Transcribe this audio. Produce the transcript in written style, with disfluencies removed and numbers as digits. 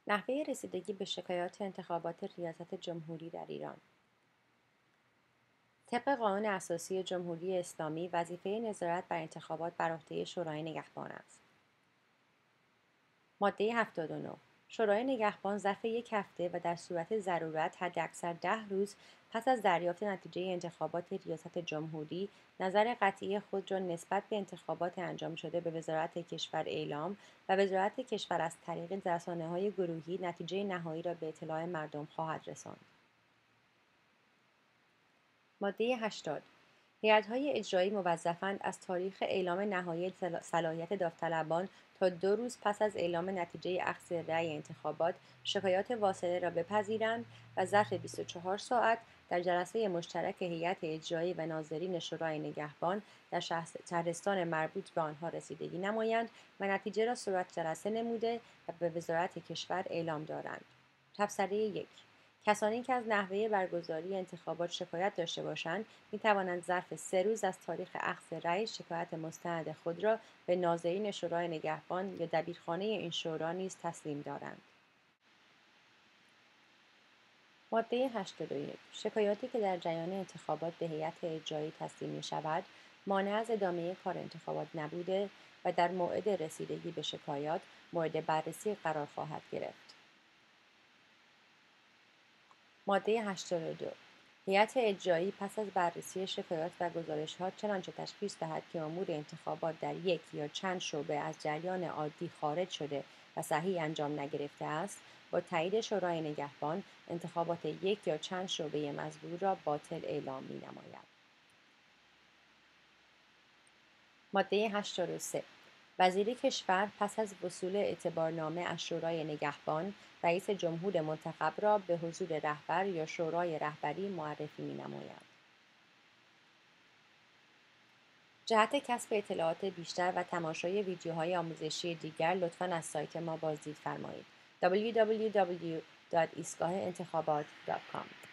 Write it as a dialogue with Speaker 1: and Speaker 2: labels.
Speaker 1: نحوه رسیدگی به شکایات انتخابات ریاست جمهوری در ایران. طبق قانون اساسی جمهوری اسلامی وظیفه نظارت بر انتخابات بر عهده شورای نگهبان است. ماده 79 شورای نگهبان ظرف یک هفته و در صورت ضرورت حداکثر 10 روز پس از دریافت نتیجه انتخابات ریاست جمهوری نظر قطعی خود را نسبت به انتخابات انجام شده به وزارت کشور اعلام و وزارت کشور از طریق رسانه‌های گروهی نتیجه نهایی را به اطلاع مردم خواهد رساند. ماده 80 هیئت‌های اجرایی موظفند از تاریخ اعلام نهایی صلاحیت داوطلبان تا 2 روز پس از اعلام نتیجه اخذ رأی انتخابات شکایات واصله را بپذیرند و ظرف 24 ساعت در جلسه مشترک هیئت اجرایی و ناظرین شورای نگهبان در شهرستان مربوط به آنها رسیدگی نمایند و نتیجه را صورت جلسه نموده و به وزارت کشور اعلام دارند. تبصره 1 کسانی که از نحوه برگزاری انتخابات شکایت داشته باشند می‌توانند ظرف 3 روز از تاریخ اخذ رأی شکایت مستند خود را به ناظرین شورای نگهبان یا دبیرخانه این شورا نیز تسلیم دارند. ماده 81 شکایاتی که در جریان انتخابات به هیئت اجرایی تسلیم می‌شود مانع از ادامه کار انتخابات نبوده و در موعد رسیدگی به شکایات مورد بررسی قرار خواهد گرفت. ماده 82 هیئت اجرایی پس از بررسی شکایات و گزارش‌ها چنانچه تشخیص دهد که امور انتخابات در یک یا چند شعبه از جریان عادی خارج شده و صحیح انجام نگرفته است، با تایید شورای نگهبان انتخابات یک یا چند شعبه مذکور را باطل اعلام می‌نماید. ماده 83 وزیر کشور پس از وصول اعتبارنامه از شورای نگهبان رئیس جمهور منتخب را به حضور رهبر یا شورای رهبری معرفی می‌نماید. جهت کسب اطلاعات بیشتر و تماشای ویدیوهای آموزشی دیگر لطفاً از سایت ما بازدید فرمایید www.ایستگاهانتخابات.com